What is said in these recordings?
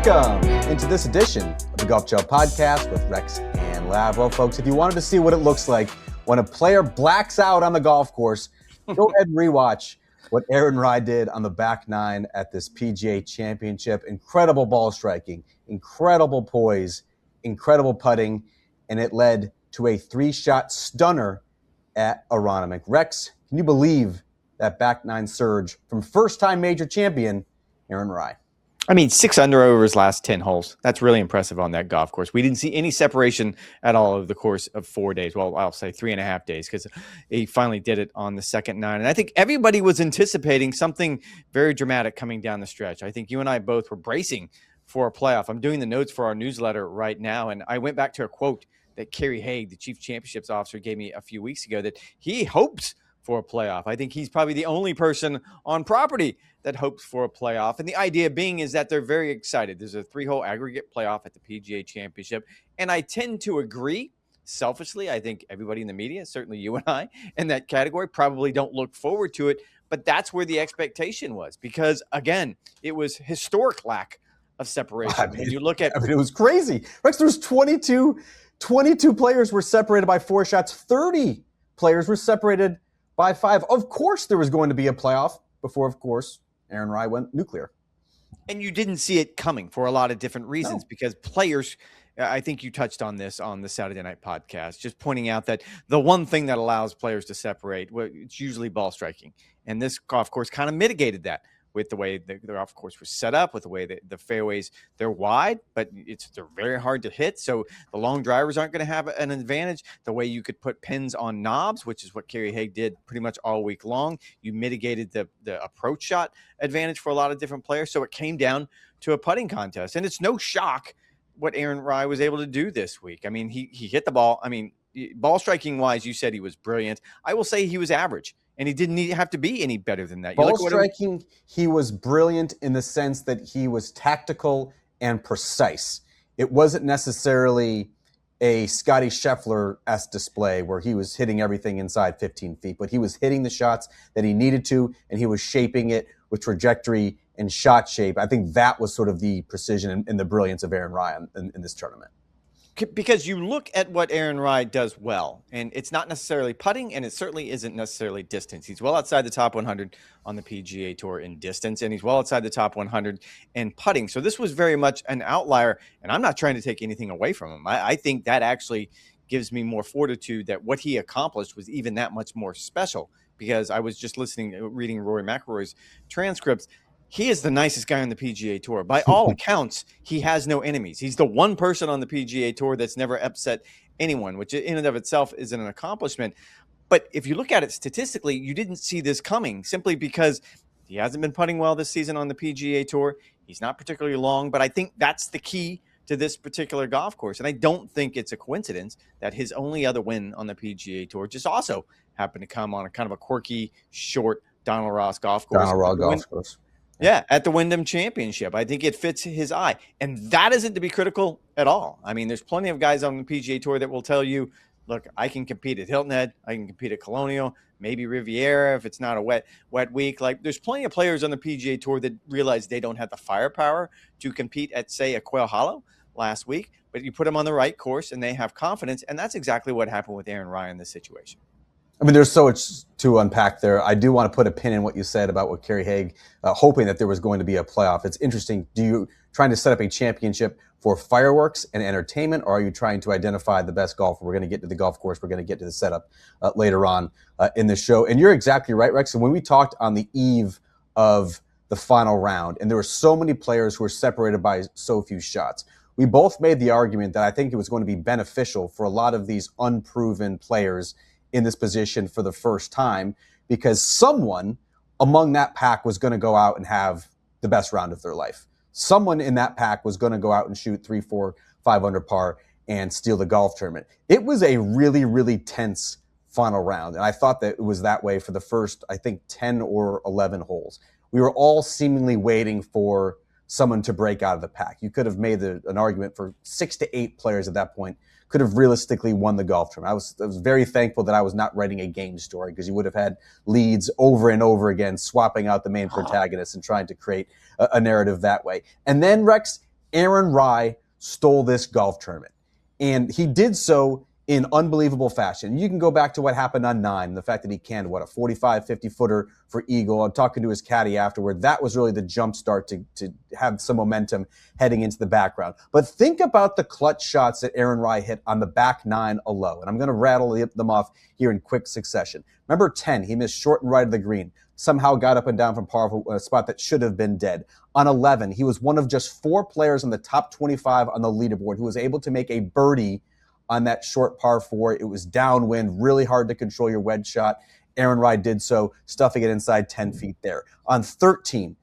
Welcome into this edition of the Golf Gel Podcast with Rex and Lav. Well, folks, if you wanted to see what it looks like when a player blacks out on the golf course, go ahead and rewatch what Aaron Rai did on the back nine at this PGA Championship. Incredible ball striking, incredible poise, incredible putting, and it led to a three-shot stunner at Aronimink. Rex, can you believe that back nine surge from first-time major champion Aaron Rai? I mean, 6 under over his last 10 holes. That's really impressive on that golf course. We didn't see any separation at all over the course of 4 days. Well, I'll say 3.5 days because he finally did it on the second nine. And I think everybody was anticipating something very dramatic coming down the stretch. I think you and I both were bracing for a playoff. I'm doing the notes for our newsletter right now, and I went back to a quote that Kerry Haigh, the chief championships officer, gave me a few weeks ago that he hopes for a playoff. I think he's probably the only person on property that hopes for a playoff. And the idea being is that they're very excited. There's a 3-hole aggregate playoff at the PGA Championship. And I tend to agree. Selfishly, I think everybody in the media, certainly you and I, in that category probably don't look forward to it. But that's where the expectation was because, again, it was historic lack of separation. I mean, you look at, it was crazy. Rex, there was 22 players were separated by 4 shots. 30 players were separated by 5. Of course, there was going to be a playoff before, of course, Aaron Rai went nuclear. And you didn't see it coming for a lot of different reasons because players, I think you touched on this on the Saturday Night podcast, just pointing out that the one thing that allows players to separate, well, it's usually ball striking. And this golf course kind of mitigated that with the way the golf course was set up, with the way that the fairways, they're wide, but they're very hard to hit. So the long drivers aren't going to have an advantage. The way you could put pins on knobs, which is what Kerry Haigh did pretty much all week long, you mitigated the approach shot advantage for a lot of different players. So it came down to a putting contest. And it's no shock what Aaron Rai was able to do this week. I mean, he hit the ball. I mean, ball striking wise, you said he was brilliant. I will say he was average. And he didn't have to be any better than that. Ball striking, he was brilliant in the sense that he was tactical and precise. It wasn't necessarily a Scotty Scheffler-esque display where he was hitting everything inside 15 feet, but he was hitting the shots that he needed to, and he was shaping it with trajectory and shot shape. I think that was sort of the precision and the brilliance of Aaron Rai in this tournament. Because you look at what Aaron Rai does well, and it's not necessarily putting, and it certainly isn't necessarily distance. He's well outside the top 100 on the PGA Tour in distance, and he's well outside the top 100 in putting. So this was very much an outlier, and I'm not trying to take anything away from him. I think that actually gives me more fortitude that what he accomplished was even that much more special, because I was just reading Rory McIlroy's transcripts. He is the nicest guy on the PGA Tour. By all accounts, he has no enemies. He's the one person on the PGA Tour that's never upset anyone, which in and of itself is an accomplishment. But if you look at it statistically, you didn't see this coming simply because he hasn't been putting well this season on the PGA Tour. He's not particularly long, but I think that's the key to this particular golf course. And I don't think it's a coincidence that his only other win on the PGA Tour just also happened to come on a kind of a quirky, short Donald Ross golf course. Donald Ross golf course. Yeah, at the Wyndham Championship. I think it fits his eye. And that isn't to be critical at all. I mean, there's plenty of guys on the PGA Tour that will tell you, look, I can compete at Hilton Head. I can compete at Colonial, maybe Riviera if it's not a wet week. Like, there's plenty of players on the PGA Tour that realize they don't have the firepower to compete at, say, a Quail Hollow last week. But you put them on the right course, and they have confidence. And that's exactly what happened with Aaron Rai in this situation. I mean, there's so much to unpack there. I do want to put a pin in what you said about what Kerry Haigh, hoping that there was going to be a playoff. It's interesting. Do you trying to set up a championship for fireworks and entertainment, or are you trying to identify the best golfer? We're going to get to the golf course. We're going to get to the setup later on in the show. And you're exactly right, Rex. And when we talked on the eve of the final round, and there were so many players who were separated by so few shots, we both made the argument that I think it was going to be beneficial for a lot of these unproven players in this position for the first time, because someone among that pack was going to go out and have the best round of their life. Someone in that pack was going to go out and shoot 3, 4, 5 under par and steal the golf tournament. It was a really, really tense final round. And I thought that it was that way for the first, I think, 10 or 11 holes. We were all seemingly waiting for someone to break out of the pack. You could have made an argument for 6 to 8 players at that point could have realistically won the golf tournament. I was very thankful that I was not writing a game story, because you would have had leads over and over again, swapping out the main protagonist and trying to create a narrative that way. And then, Rex, Aaron Rai stole this golf tournament. And he did so in unbelievable fashion. You can go back to what happened on 9, the fact that he canned, a 45, 50-footer for eagle. I'm talking to his caddy afterward. That was really the jump start to have some momentum heading into the background. But think about the clutch shots that Aaron Rai hit on the back 9 alone. And I'm going to rattle them off here in quick succession. Remember 10, he missed short and right of the green. Somehow got up and down from par for a spot that should have been dead. On 11, he was one of just 4 players in the top 25 on the leaderboard who was able to make a birdie on that short par 4. It was downwind, really hard to control your wedge shot. Aaron Rai did so, stuffing it inside 10 feet there. On 13,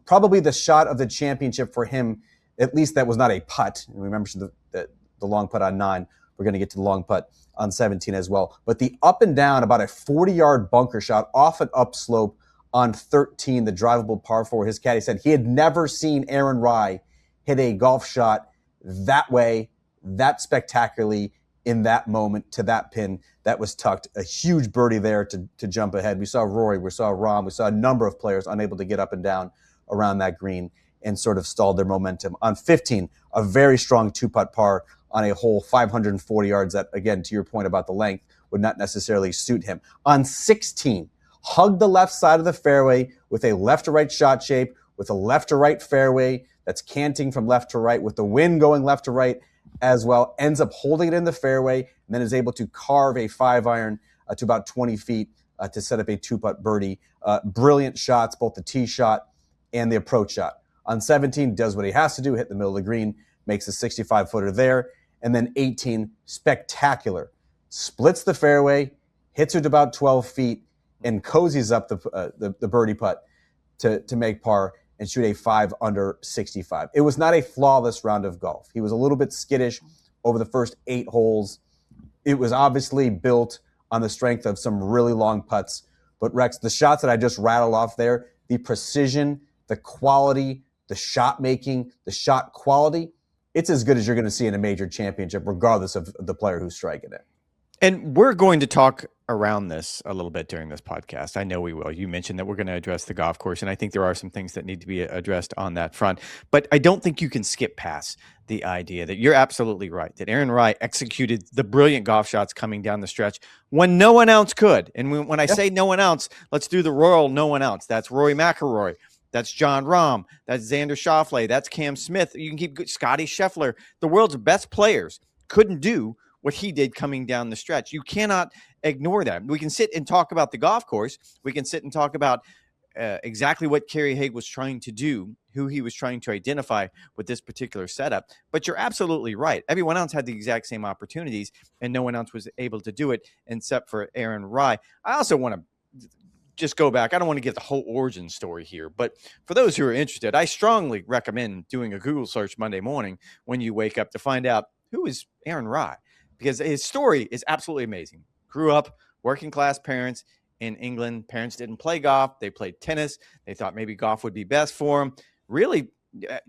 probably the shot of the championship for him, at least that was not a putt. And remember the long putt on 9. We're going to get to the long putt on 17 as well. But the up and down, about a 40-yard bunker shot off an upslope on 13, the drivable par 4. His caddy said he had never seen Aaron Rai hit a golf shot that way, that spectacularly, in that moment, to that pin that was tucked. A huge birdie there to jump ahead. We saw Rory, we saw Rahm, we saw a number of players unable to get up and down around that green and sort of stalled their momentum. On 15, a very strong 2-putt par on a hole 540 yards that, again, to your point about the length, would not necessarily suit him. On 16, hugged the left side of the fairway with a left to right shot shape, with a left to right fairway that's canting from left to right, with the wind going left to right as well, ends up holding it in the fairway, and then is able to carve a 5-iron to about 20 feet to set up a 2-putt birdie. Brilliant shots, both the tee shot and the approach shot. On 17, does what he has to do, hit the middle of the green, makes a 65-footer there. And then 18, spectacular. Splits the fairway, hits it about 12 feet, and cozies up the birdie putt to make par and shoot a 5 under 65. It was not a flawless round of golf. He was a little bit skittish over the first 8 holes. It was obviously built on the strength of some really long putts. But Rex, the shots that I just rattled off there, the precision, the quality, the shot making, the shot quality, it's as good as you're going to see in a major championship, regardless of the player who's striking it. And we're going to talk around this a little bit during this podcast. I know we will. You mentioned that we're going to address the golf course, and I think there are some things that need to be addressed on that front. But I don't think you can skip past the idea that you're absolutely right, that Aaron Rai executed the brilliant golf shots coming down the stretch when no one else could. And when I say no one else, let's do the royal no one else. That's Rory McIlroy. That's Jon Rahm. That's Xander Schauffele. That's Cam Smith. You can keep Scotty Scheffler. The world's best players couldn't do what he did coming down the stretch. You cannot ignore that. We can sit and talk about the golf course. We can sit and talk about exactly what Kerry Haigh was trying to do, who he was trying to identify with this particular setup. But you're absolutely right. Everyone else had the exact same opportunities, and no one else was able to do it except for Aaron Rai. I also want to just go back. I don't want to give the whole origin story here, but for those who are interested, I strongly recommend doing a Google search Monday morning when you wake up to find out who is Aaron Rai, because his story is absolutely amazing. Grew up working class parents in England. Parents didn't play golf. They played tennis. They thought maybe golf would be best for him. Really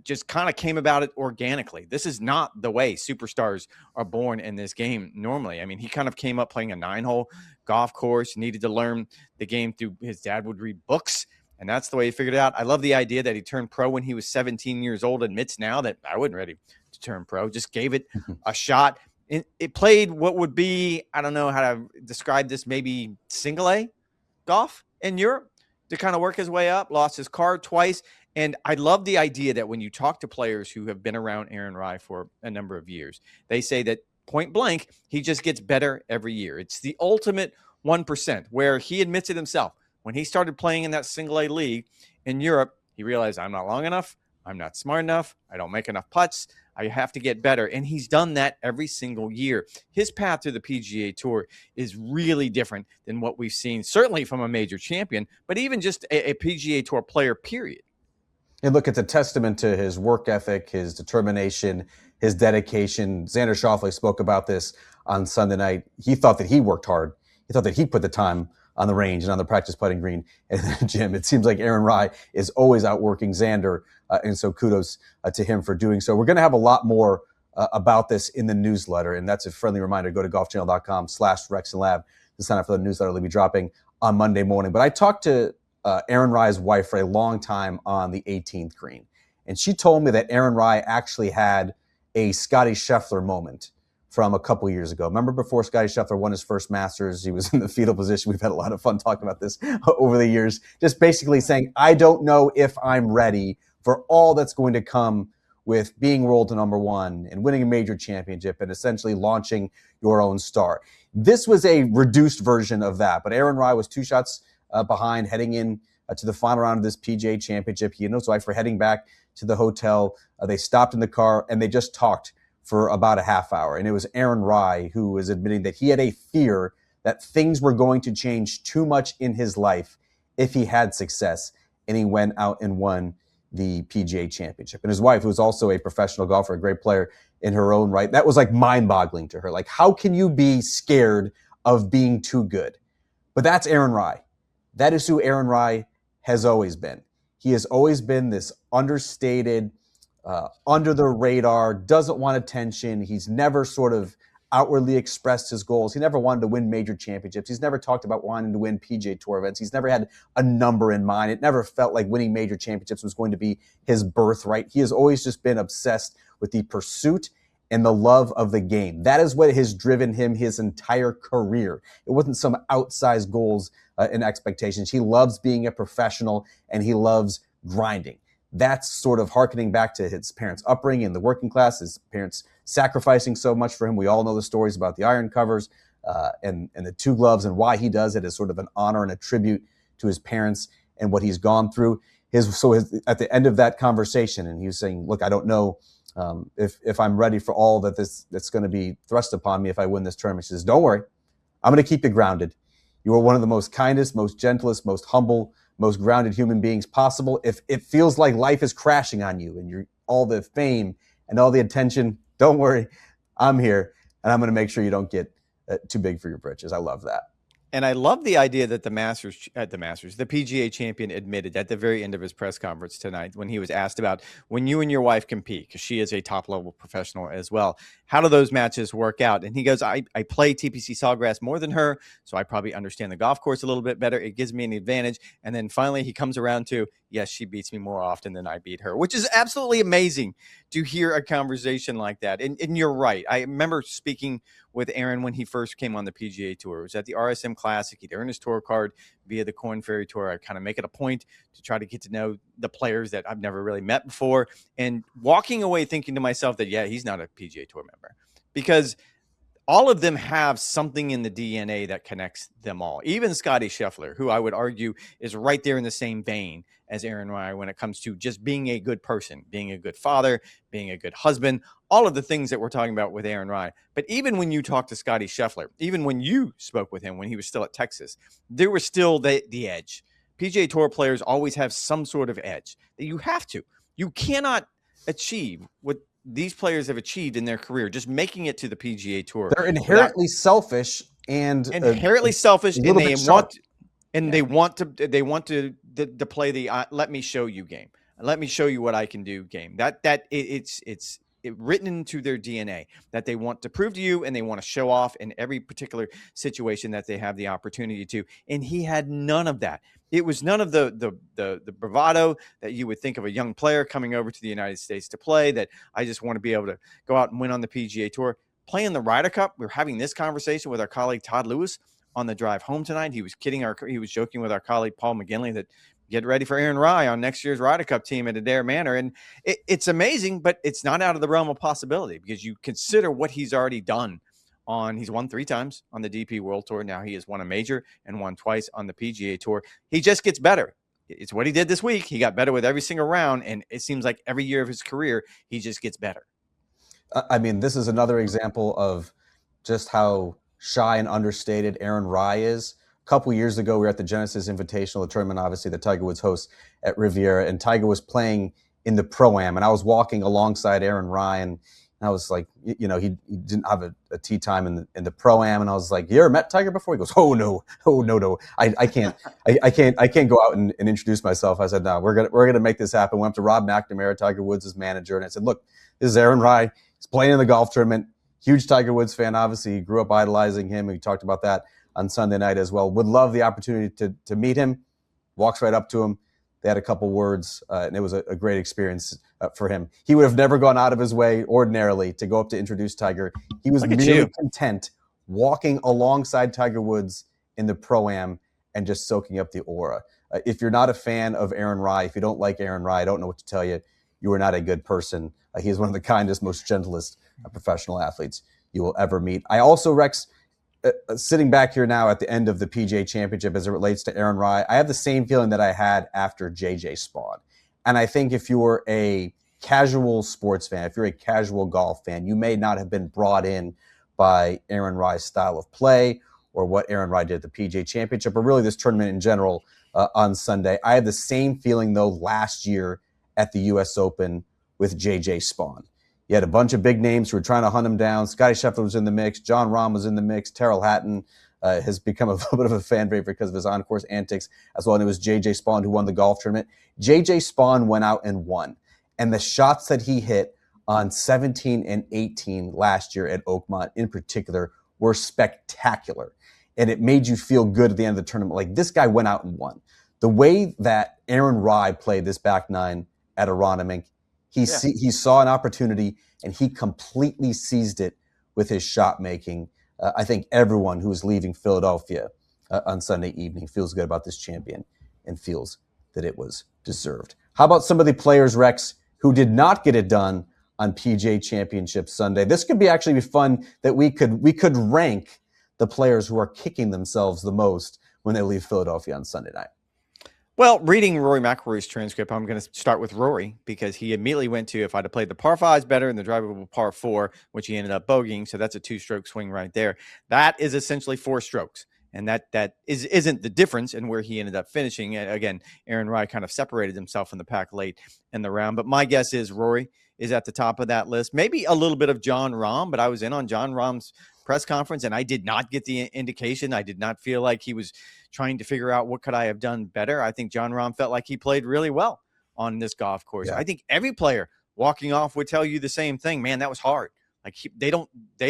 just kind of came about it organically. This is not the way superstars are born in this game normally. I mean, he kind of came up playing a 9-hole golf course, needed to learn the game through his dad would read books, and that's the way he figured it out. I love the idea that he turned pro when he was 17 years old, admits now that I wasn't ready to turn pro, just gave it a shot. It played what would be, I don't know how to describe this, maybe single A golf in Europe to kind of work his way up, lost his car twice. And I love the idea that when you talk to players who have been around Aaron Rai for a number of years, they say that point blank, he just gets better every year. It's the ultimate 1%, where he admits it himself. When he started playing in that single A league in Europe, he realized, I'm not long enough. I'm not smart enough. I don't make enough putts. I have to get better. And he's done that every single year. His path to the PGA Tour is really different than what we've seen, certainly from a major champion, but even just a PGA Tour player, period. And look, it's a testament to his work ethic, his determination, his dedication. Xander Schauffele spoke about this on Sunday night. He thought that he worked hard. He thought that he put the time on the range and on the practice putting green and in the gym. It seems like Aaron Rai is always outworking Xander, and so kudos to him for doing so. We're going to have a lot more about this in the newsletter, and that's a friendly reminder. Go to golfchannel.com/RexandLab to sign up for the newsletter. It'll be dropping on Monday morning. But I talked to Aaron Rai's wife for a long time on the 18th green, And she told me that Aaron Rai actually had a Scotty Scheffler moment from a couple years ago. Remember before Scotty Scheffler won his first Masters, he was in the fetal position. We've had a lot of fun talking about this over the years. Just basically saying, I don't know if I'm ready for all that's going to come with being world to number one and winning a major championship and essentially launching your own star. This was a reduced version of that, but Aaron Rai was 2 shots behind heading in to the final round of this PGA Championship. He and his wife were heading back to the hotel. They stopped in the car and they just talked for about a half hour. And it was Aaron Rai who was admitting that he had a fear that things were going to change too much in his life if he had success. And he went out and won the PGA Championship. And his wife, who was also a professional golfer, a great player in her own right, that was like mind-boggling to her. Like, how can you be scared of being too good? But that's Aaron Rai. That is who Aaron Rai has always been. He has always been this understated, under the radar, doesn't want attention. He's never sort of outwardly expressed his goals. He never wanted to win major championships. He's never talked about wanting to win PGA Tour events. He's never had a number in mind. It never felt like winning major championships was going to be his birthright. He has always just been obsessed with the pursuit and the love of the game. That is what has driven him his entire career. It wasn't some outsized goals and expectations. He loves being a professional and he loves grinding. That's sort of hearkening back to his parents' upbringing in the working class, his parents sacrificing so much for him. We all know the stories about the iron covers and the 2 gloves and why he does it as sort of an honor and a tribute to his parents and what he's gone through. At the end of that conversation, and he was saying, look, I don't know if I'm ready for all that's going to be thrust upon me if I win this tournament. He says, don't worry, I'm going to keep you grounded. You are one of the most kindest, most gentlest, most humble, most grounded human beings possible. If it feels like life is crashing on you and you're all the fame and all the attention, don't worry, I'm here and I'm going to make sure you don't get too big for your britches. I love that. And I love the idea that the PGA champion admitted at the very end of his press conference tonight when he was asked about when you and your wife compete, because she is a top-level professional as well, how do those matches work out? And he goes, I play TPC Sawgrass more than her, so I probably understand the golf course a little bit better. It gives me an advantage. And then finally he comes around to, yes, she beats me more often than I beat her, which is absolutely amazing to hear a conversation like that. And you're right. I remember speaking with Aaron when he first came on the PGA Tour. It was at the RSM Classic. He'd earned his tour card via the Korn Ferry Tour. I kind of make it a point to try to get to know the players that I've never really met before, and walking away thinking to myself that, yeah, he's not a PGA Tour member, because all of them have something in the DNA that connects them all. Even Scotty Scheffler, who I would argue is right there in the same vein as Aaron Rai when it comes to just being a good person, being a good father, being a good husband, all of the things that we're talking about with Aaron Rai. But even when you talk to Scotty Scheffler, even when you spoke with him when he was still at Texas, there was still the edge. PGA Tour players always have some sort of edge that you have to. You cannot achieve what these players have achieved in their career, just making it to the PGA Tour. They're inherently selfish and selfish, and they want, and yeah. they want to play the let me show you game, let me show you what I can do game. It's written into their DNA that they want to prove to you, and they want to show off in every particular situation that they have the opportunity to. And he had none of that. It was none of the bravado that you would think of a young player coming over to the United States to play, that I just want to be able to go out and win on the PGA Tour. Playing the Ryder Cup, we were having this conversation with our colleague Todd Lewis on the drive home tonight. He was joking with our colleague Paul McGinley that get ready for Aaron Rai on next year's Ryder Cup team at Adair Manor. And it's amazing, but it's not out of the realm of possibility, because you consider what he's already done. He's won 3 times on the DP World Tour. Now he has won a major and won twice on the PGA Tour. He just gets better. It's what he did this week. He got better with every single round, and it seems like every year of his career, he just gets better. I mean, this is another example of just how shy and understated Aaron Rai is. A couple years ago, we were at the Genesis Invitational, the tournament, obviously, that Tiger Woods hosts at Riviera, and Tiger was playing in the Pro-Am, and I was walking alongside Aaron Rai, and I was like, he didn't have a tee time in the Pro-Am, and I was like, you ever met Tiger before? He goes, oh no, I can't go out and introduce myself. I said, no, we're gonna make this happen. Went up to Rob McNamara, Tiger Woods' manager, and I said, look, this is Aaron Rai. He's playing in the golf tournament. Huge Tiger Woods fan, obviously. He grew up idolizing him. We talked about that on Sunday night as well. Would love the opportunity to meet him. Walks right up to him. They had a couple words, and it was a great experience for him. He would have never gone out of his way ordinarily to go up to introduce Tiger. He was merely content walking alongside Tiger Woods in the Pro-Am and just soaking up the aura. If you're not a fan of Aaron Rai, if you don't like Aaron Rai, I don't know what to tell you. You are not a good person. He is one of the kindest, most gentlest professional athletes you will ever meet. I also, Rex, sitting back here now at the end of the PGA Championship as it relates to Aaron Rai, I have the same feeling that I had after JJ Spawn. And I think if you're a casual sports fan, if you're a casual golf fan, you may not have been brought in by Aaron Rai's style of play or what Aaron Rai did at the PGA Championship, or really this tournament in general on Sunday. I had the same feeling, though, last year at the U.S. Open with JJ Spawn. You had a bunch of big names who were trying to hunt him down. Scottie Scheffler was in the mix. Jon Rahm was in the mix. Terrell Hatton has become a little bit of a fan favorite because of his on-course antics as well. And it was J.J. Spawn who won the golf tournament. J.J. Spawn went out and won. And the shots that he hit on 17 and 18 last year at Oakmont in particular were spectacular. And it made you feel good at the end of the tournament. Like, this guy went out and won. The way that Aaron Rai played this back nine at Aronimink, he saw an opportunity and he completely seized it with his shot making. I think everyone who is leaving Philadelphia on Sunday evening feels good about this champion and feels that it was deserved. How about some of the players, Rex, who did not get it done on PGA Championship Sunday? This could actually be fun that we could rank the players who are kicking themselves the most when they leave Philadelphia on Sunday night. Well, reading Rory McIlroy's transcript, I'm going to start with Rory because he immediately went to, if I'd have played the par fives better in the drivable par four, which he ended up bogeying. So that's a 2-stroke swing right there. That is essentially 4 strokes. And that isn't the difference in where he ended up finishing. Again, Aaron Rai kind of separated himself in the pack late in the round. But my guess is Rory is at the top of that list. Maybe a little bit of Jon Rahm, but I was in on Jon Rahm's press conference and I did not get the indication. I did not feel like he was trying to figure out what could I have done better. I think Jon Rahm felt like he played really well on this golf course. Yeah. I think every player walking off would tell you the same thing. Man, that was hard. Like they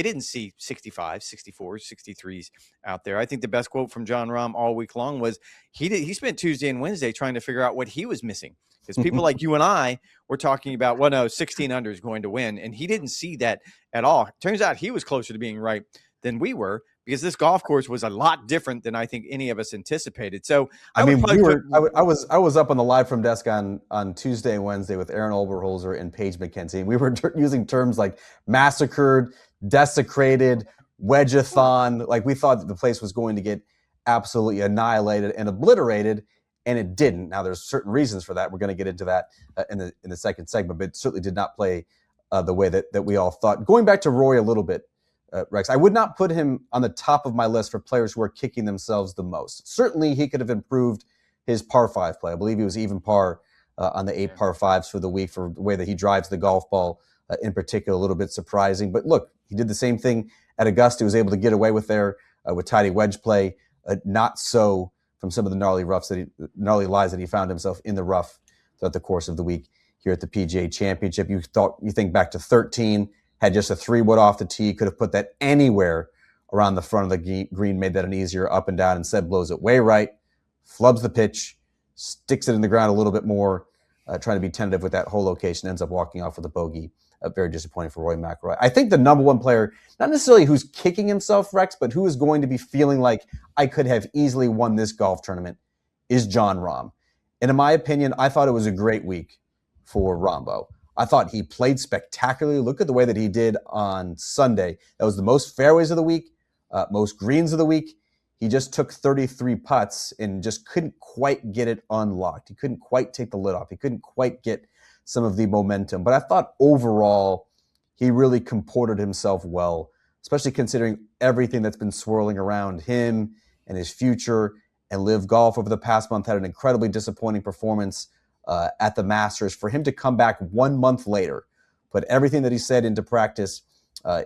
didn't see 65, 64s, 63s out there. I think the best quote from Jon Rahm all week long was he spent Tuesday and Wednesday trying to figure out what he was missing. Because people like you and I were talking about, 16 under is going to win. And he didn't see that at all. Turns out he was closer to being right than we were because this golf course was a lot different than I think any of us anticipated. So I was up on the live from desk on Tuesday and Wednesday with Aaron Oberholzer and Paige McKenzie. We were using terms like massacred, desecrated, wedge-a-thon. Like, we thought that the place was going to get absolutely annihilated and obliterated. And it didn't. Now, there's certain reasons for that. We're going to get into that in the second segment, but it certainly did not play the way that we all thought. Going back to Rory a little bit, Rex, I would not put him on the top of my list for players who are kicking themselves the most. Certainly, he could have improved his par 5 play. I believe he was even par on the 8 par 5s for the week for the way that he drives the golf ball in particular, a little bit surprising. But look, he did the same thing at Augusta. He was able to get away with there with tidy wedge play. Not so from some of the gnarly lies that he found himself in the rough throughout the course of the week here at the PGA Championship. You think back to 13, had just a 3-wood off the tee, could have put that anywhere around the front of the green, made that an easier up and down. Instead, blows it way right, flubs the pitch, sticks it in the ground a little bit more, trying to be tentative with that whole location, ends up walking off with a bogey. Very disappointing for Rory McIlroy. I think the number one player, not necessarily who's kicking himself, Rex, but who is going to be feeling like I could have easily won this golf tournament is Jon Rahm. And in my opinion, I thought it was a great week for Rahmbo. I thought he played spectacularly. Look at the way that he did on Sunday. That was the most fairways of the week, most greens of the week. He just took 33 putts and just couldn't quite get it unlocked. He couldn't quite take the lid off. He couldn't quite get some of the momentum. But I thought overall, he really comported himself well, especially considering everything that's been swirling around him and his future. And Live Golf over the past month had an incredibly disappointing performance at the Masters. For him to come back 1 month later, put everything that he said into practice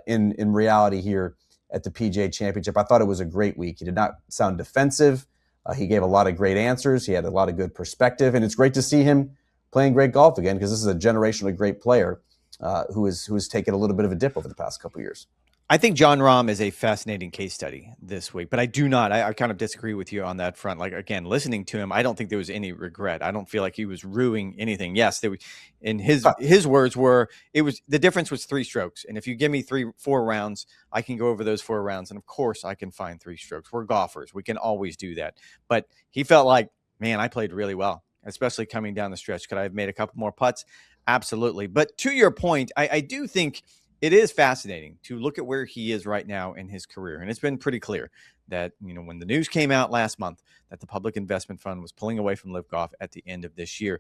in reality here at the PGA Championship, I thought it was a great week. He did not sound defensive. He gave a lot of great answers. He had a lot of good perspective. And it's great to see him playing great golf again, because this is a generationally great player who has taken a little bit of a dip over the past couple of years. I think John Rahm is a fascinating case study this week, but I do not. I kind of disagree with you on that front. Like, again, listening to him, I don't think there was any regret. I don't feel like he was ruining anything. Yes, there was, and his words were, it was, the difference was 3 strokes. And if you give me 4 rounds, I can go over those 4 rounds. And of course I can find 3 strokes. We're golfers. We can always do that. But he felt like, man, I played really well, especially coming down the stretch. Could I have made a couple more putts? Absolutely. But to your point, I do think it is fascinating to look at where he is right now in his career. And it's been pretty clear that, when the news came out last month that the Public Investment Fund was pulling away from Live Golf at the end of this year,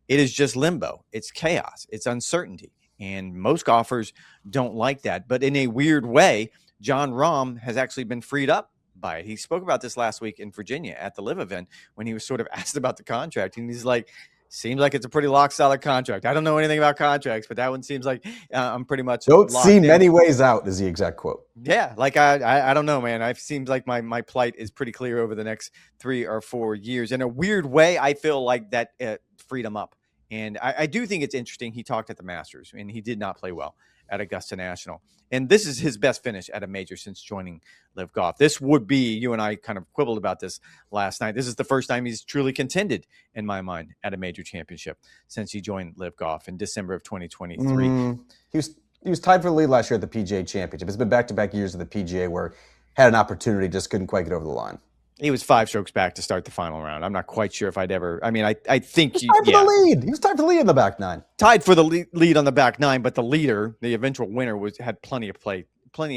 it is just limbo. It's chaos. It's uncertainty. And most golfers don't like that. But in a weird way, John Rahm has actually been freed up by it. He spoke about this last week in Virginia at the Live event when he was sort of asked about the contract. And he's like, seems like it's a pretty lock solid contract. I don't know anything about contracts, but that one seems like I'm pretty much don't see in. Many ways out is the exact quote. Yeah, like I don't know, man. It seems like my plight is pretty clear over the next 3 or 4 years. In a weird way, I feel like that freed him up. And I do think it's interesting. He talked at the Masters, and he did not play well at Augusta National. And this is his best finish at a major since joining Live Golf. This would be, you and I kind of quibbled about this last night. This is the first time he's truly contended, in my mind, at a major championship since he joined Live Golf in December of 2023. He was tied for the lead last year at the PGA Championship. It's been back-to-back years of the PGA where had an opportunity, just couldn't quite get over the line. He was 5 strokes back to start the final round. I'm not quite sure if I'd ever. I mean, I think he was tied for the lead. He was tied for the lead in the back 9. Tied for the lead on the back 9, but the leader, the eventual winner, had plenty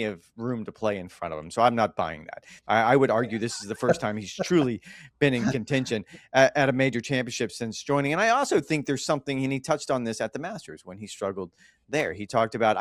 of room to play in front of him. So I'm not buying that. I would argue this is the first time he's truly been in contention at a major championship since joining. And I also think there's something, and he touched on this at the Masters when he struggled there. He talked about,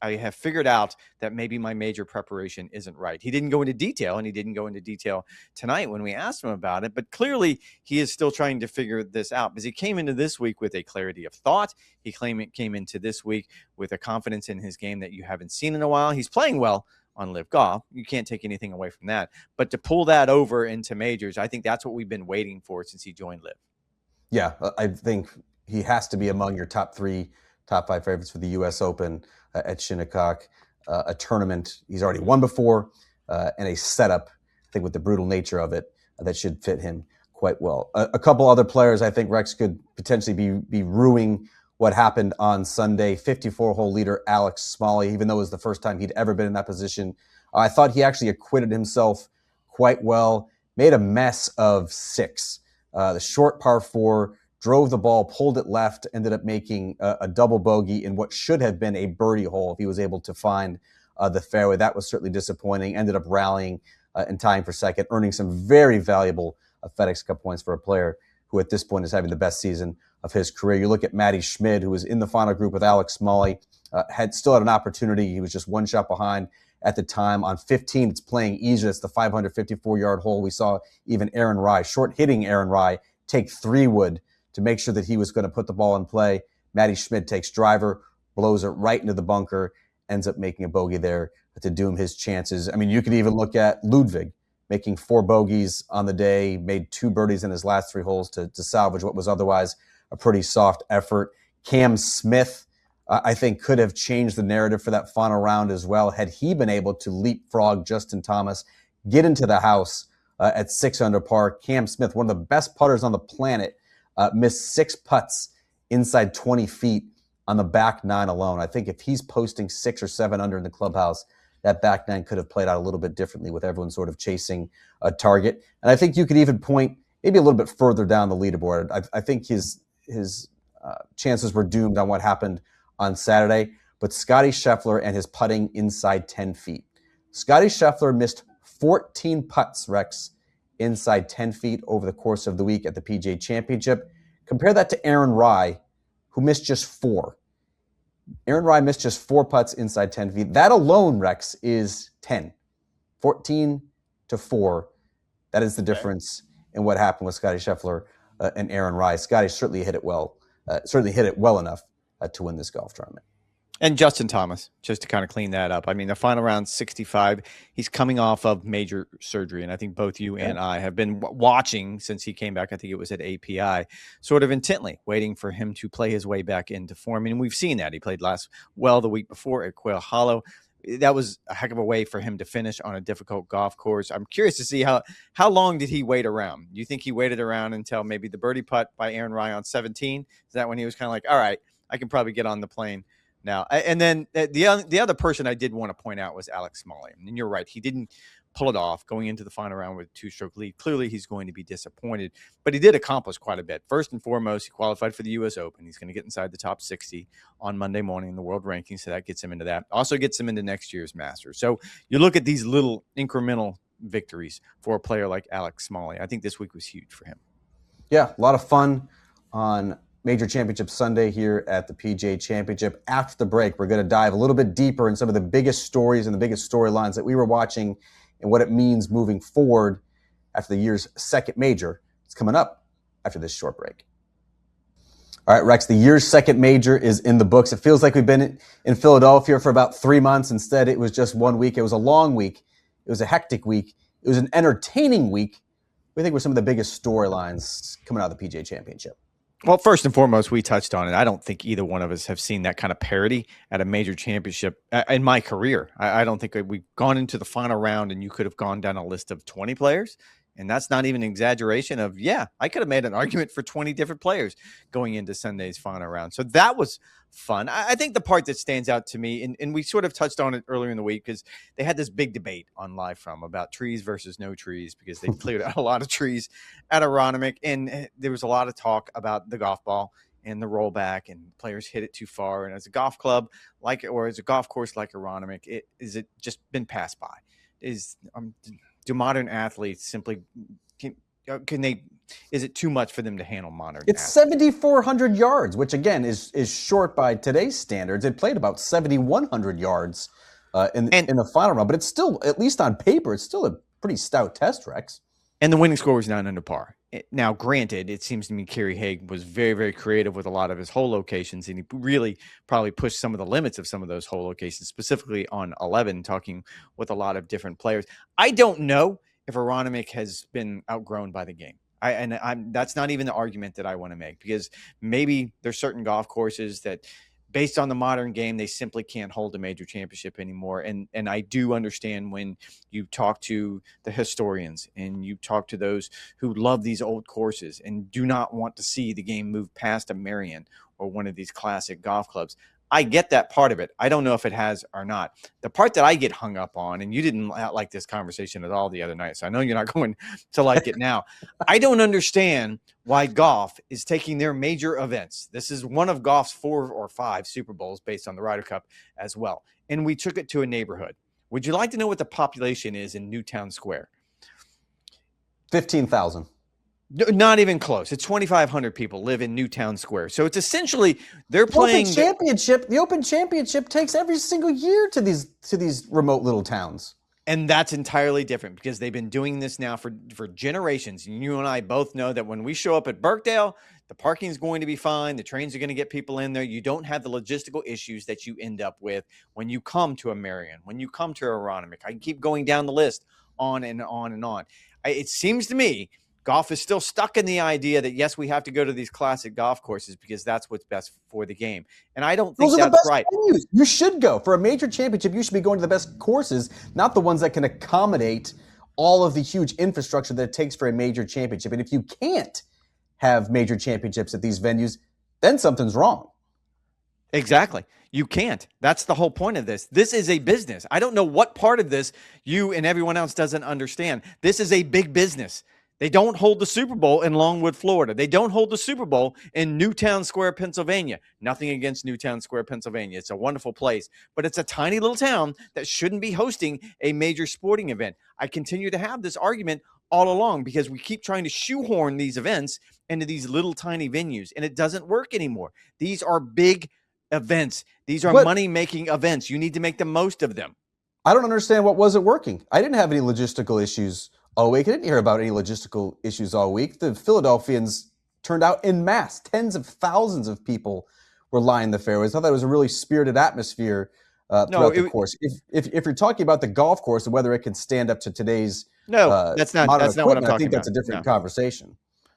I have figured out that maybe my major preparation isn't right. He didn't go into detail, and he didn't go into detail tonight when we asked him about it, but clearly he is still trying to figure this out because he came into this week with a clarity of thought. He came into this week with a confidence in his game that you haven't seen in a while. He's playing well on Live Golf. You can't take anything away from that, but to pull that over into majors, I think that's what we've been waiting for since he joined Live. Yeah, I think he has to be among your top 5 favorites for the U.S. Open at Shinnecock, a tournament he's already won before, and a setup, I think, with the brutal nature of it, that should fit him quite well. A couple other players I think, Rex, could potentially be ruining what happened on Sunday. 54-hole leader Alex Smalley, even though it was the first time he'd ever been in that position, I thought he actually acquitted himself quite well, made a mess of 6. The short par 4, drove the ball, pulled it left, ended up making a double bogey in what should have been a birdie hole if he was able to find the fairway. That was certainly disappointing. Ended up rallying and tying for second, earning some very valuable FedEx Cup points for a player who at this point is having the best season of his career. You look at Matty Schmid, who was in the final group with Alex Smalley, still had an opportunity. He was just 1 shot behind at the time. On 15, it's playing easier. It's the 554-yard hole. We saw even Aaron Rai, short-hitting Aaron Rai, take 3-wood to make sure that he was going to put the ball in play. Matty Schmid takes driver, blows it right into the bunker, ends up making a bogey there to doom his chances. I mean, you could even look at Ludwig making 4 bogeys on the day, made 2 birdies in his last 3 holes to salvage what was otherwise a pretty soft effort. Cam Smith, I think, could have changed the narrative for that final round as well had he been able to leapfrog Justin Thomas, get into the house at 6 under par. Cam Smith, one of the best putters on the planet, missed 6 putts inside 20 feet on the back 9 alone. I think if he's posting 6 or 7 under in the clubhouse, that back 9 could have played out a little bit differently with everyone sort of chasing a target. And I think you could even point maybe a little bit further down the leaderboard. I think his chances were doomed on what happened on Saturday, but Scottie Scheffler and his putting inside 10 feet. Scottie Scheffler missed 14 putts, Rex, inside 10 feet over the course of the week at the PGA Championship. Compare that to Aaron Rai, who missed just 4. Aaron Rai missed just 4 putts inside 10 feet. That alone, Rex, is 10. 14 to 4. That is the difference in what happened with Scottie Scheffler and Aaron Rai. Scottie certainly hit it well enough to win this golf tournament. And Justin Thomas, just to kind of clean that up. I mean, the final round 65, he's coming off of major surgery. And I think both you and I have been watching since he came back. I think it was at API, sort of intently waiting for him to play his way back into form. And we've seen that. He played the week before at Quail Hollow. that was a heck of a way for him to finish on a difficult golf course. I'm curious to see how long did he wait around? Do you think he waited around until maybe the birdie putt by Aaron Rai on 17? Is that when he was kind of like, all right, I can probably get on the plane now? And then the other person I did want to point out was Alex Smalley. And you're right, he didn't pull it off going into the final round with a 2-stroke lead. Clearly, he's going to be disappointed, but he did accomplish quite a bit. First and foremost, he qualified for the U.S. Open. He's going to get inside the top 60 on Monday morning in the world rankings, so that gets him into that. Also gets him into next year's Masters. So you look at these little incremental victories for a player like Alex Smalley. I think this week was huge for him. Yeah, a lot of fun on Major Championship Sunday here at the PGA Championship. After the break, we're going to dive a little bit deeper in some of the biggest stories and the biggest storylines that we were watching and what it means moving forward after the year's second major. It's coming up after this short break. All right, Rex, the year's second major is in the books. It feels like we've been in Philadelphia for about 3 months. Instead, it was just 1 week. It was a long week. It was a hectic week. It was an entertaining week. We think were some of the biggest storylines coming out of the PGA Championship. Well, first and foremost, we touched on it. I don't think either one of us have seen that kind of parity at a major championship in my career. I don't think we've gone into the final round and you could have gone down a list of 20 players. And that's not even an exaggeration of, yeah, I could have made an argument for 20 different players going into Sunday's final round. So that was fun. I think the part that stands out to me, and we sort of touched on it earlier in the week because they had this big debate on Live From about trees versus no trees because they cleared out a lot of trees at Aronimink. And there was a lot of talk about the golf ball and the rollback and players hit it too far. And as a golf club or as a golf course like Aronimink, is it just been passed by? Do modern athletes simply is it too much for them to handle modern It's athletes? 7,400 yards, which again is short by today's standards. It played about 7,100 yards in the final round, but it's still, at least on paper, it's still a pretty stout test, Rex. And the winning score was 9 under par. Now, granted, it seems to me Kerry Haig was very, very creative with a lot of his hole locations, and he really probably pushed some of the limits of some of those hole locations, specifically on 11, talking with a lot of different players. I don't know if Aronimink has been outgrown by the game. That's not even the argument that I want to make, because maybe there's certain golf courses that, based on the modern game, they simply can't hold a major championship anymore. And I do understand when you talk to the historians and you talk to those who love these old courses and do not want to see the game move past a Marion or one of these classic golf clubs. I get that part of it. I don't know if it has or not. The part that I get hung up on, and you didn't like this conversation at all the other night, so I know you're not going to like it now. I don't understand why golf is taking their major events. This is one of golf's 4 or 5 Super Bowls based on the Ryder Cup as well. And we took it to a neighborhood. Would you like to know what the population is in Newtown Square? 15,000. Not even close. It's 2,500 people live in Newtown Square. So it's essentially they're playing the Open Championship takes every single year to these remote little towns. And that's entirely different because they've been doing this now for generations. And you and I both know that when we show up at Birkdale, the parking is going to be fine. The trains are going to get people in there. You don't have the logistical issues that you end up with when you come to a Marion, when you come to Aronimink. I can keep going down the list on and on and on. It seems to me golf is still stuck in the idea that, yes, we have to go to these classic golf courses because that's what's best for the game. And I don't think that's right. Venues. You should go. For a major championship, you should be going to the best courses, not the ones that can accommodate all of the huge infrastructure that it takes for a major championship. And if you can't have major championships at these venues, then something's wrong. Exactly. You can't. That's the whole point of this. This is a business. I don't know what part of this you and everyone else doesn't understand. This is a big business. They don't hold the Super Bowl in Longwood, Florida. They don't hold the Super Bowl in Newtown Square, Pennsylvania. Nothing against Newtown Square, Pennsylvania. It's a wonderful place, but it's a tiny little town that shouldn't be hosting a major sporting event. I continue to have this argument all along because we keep trying to shoehorn these events into these little tiny venues, and it doesn't work anymore. These are big events. These are money-making events. You need to make the most of them. I don't understand what wasn't working. I didn't have any logistical issues all week. I didn't hear about any logistical issues all week. The Philadelphians turned out en masse. Tens of thousands of people were lining the fairways. I thought it was a really spirited atmosphere throughout the course. If you're talking about the golf course and whether it can stand up to today's that's not what I'm talking about. I think that's a different conversation.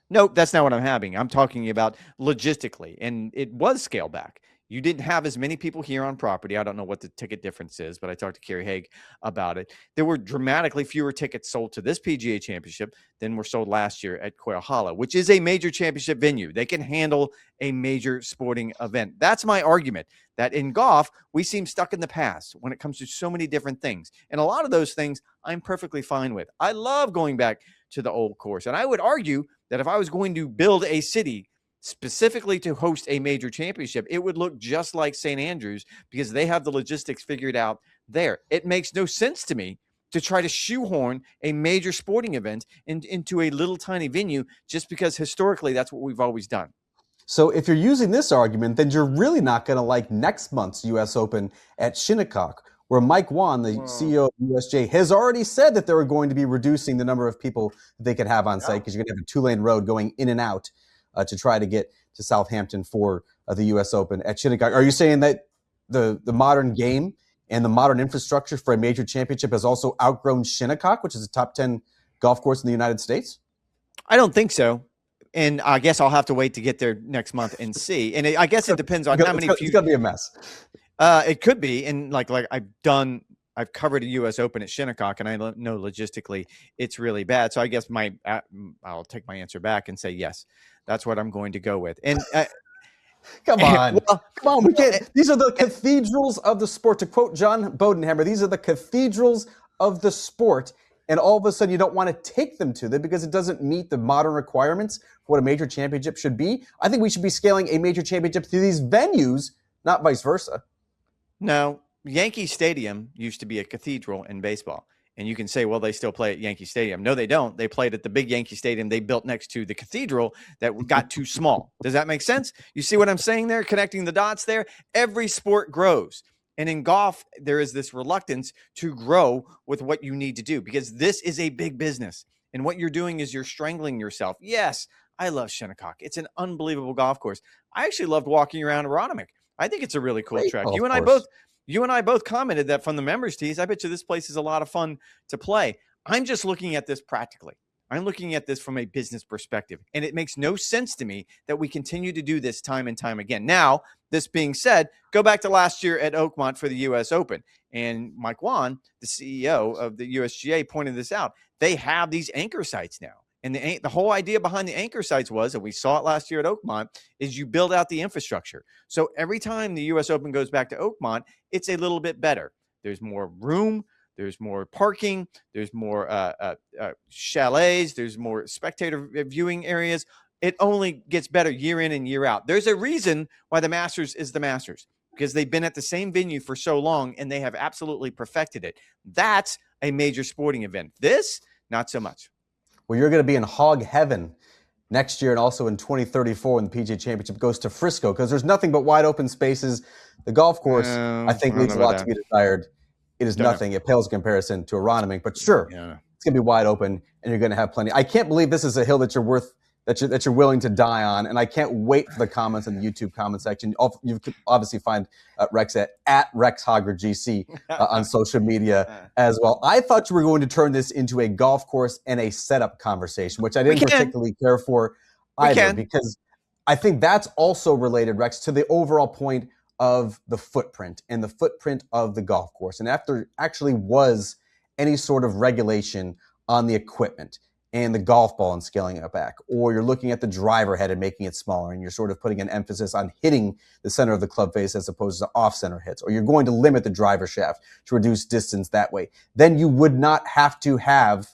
No, that's not what I'm having. I'm talking about logistically, and it was scaled back. You didn't have as many people here on property. I don't know what the ticket difference is, but I talked to Kerry Haig about it. There were dramatically fewer tickets sold to this PGA Championship than were sold last year at Quail Hollow, which is a major championship venue. They can handle a major sporting event. That's my argument, that in golf, we seem stuck in the past when it comes to so many different things. And a lot of those things I'm perfectly fine with. I love going back to the old course. And I would argue that if I was going to build a city specifically to host a major championship, it would look just like St. Andrews because they have the logistics figured out there. It makes no sense to me to try to shoehorn a major sporting event into a little tiny venue just because historically that's what we've always done. So if you're using this argument, then you're really not going to like next month's U.S. Open at Shinnecock, where Mike Wan, the CEO of USJ, has already said that they're going to be reducing the number of people they could have on site because you're going to have a two-lane road going in and out to try to get to Southampton for the U.S. Open at Shinnecock. Are you saying that the modern game and the modern infrastructure for a major championship has also outgrown Shinnecock, which is a top 10 golf course in the United States? I don't think so. And I guess I'll have to wait to get there next month and see. And I guess it depends on how many. It's going to be a mess. It could be. And like I've covered a U.S. Open at Shinnecock, and I know logistically it's really bad. So I guess I'll take my answer back and say yes. That's what I'm going to go with. And come on. Come on. We can't. These are the cathedrals of the sport. To quote John Bodenhammer, these are the cathedrals of the sport. And all of a sudden, you don't want to take them to them because it doesn't meet the modern requirements for what a major championship should be. I think we should be scaling a major championship to these venues, not vice versa. No, Yankee Stadium used to be a cathedral in baseball. And you can say, well, they still play at Yankee Stadium. No, they don't. They played at the big Yankee Stadium they built next to the cathedral that got too small. Does that make sense? You see what I'm saying there? Connecting the dots there? Every sport grows. And in golf, there is this reluctance to grow with what you need to do because this is a big business. And what you're doing is you're strangling yourself. Yes, I love Shinnecock. It's an unbelievable golf course. I actually loved walking around Aronimink. I think it's a really cool track. You and I both commented that from the members tees, I bet you this place is a lot of fun to play. I'm just looking at this practically. I'm looking at this from a business perspective, and it makes no sense to me that we continue to do this time and time again. Now, this being said, go back to last year at Oakmont for the U.S. Open, and Mike Wan, the CEO of the USGA, pointed this out. They have these anchor sites now, and the whole idea behind the anchor sites was, and we saw it last year at Oakmont, is you build out the infrastructure. So every time the U.S. Open goes back to Oakmont, it's a little bit better. There's more room. There's more parking. There's more chalets. There's more spectator viewing areas. It only gets better year in and year out. There's a reason why the Masters is the Masters, because they've been at the same venue for so long and they have absolutely perfected it. That's a major sporting event. This, not so much. Well, you're going to be in hog heaven next year and also in 2034 when the PGA Championship goes to Frisco because there's nothing but wide open spaces. The golf course, I think, leaves a lot to be desired. It is nothing. It pales in comparison to Aronimink, but sure, it's going to be wide open, and you're going to have plenty. I can't believe this is a hill that you're willing to die on, and I can't wait for the comments in the YouTube comment section. You can obviously find Rex at RexHoggerGC on social media as well. I thought you were going to turn this into a golf course and a setup conversation, which I didn't particularly care for either, because I think that's also related, Rex, to the overall point of the footprint and the footprint of the golf course. And after actually was any sort of regulation on the equipment and the golf ball and scaling it back, or you're looking at the driver head and making it smaller and you're sort of putting an emphasis on hitting the center of the club face as opposed to off-center hits, or you're going to limit the driver shaft to reduce distance that way, then you would not have to have,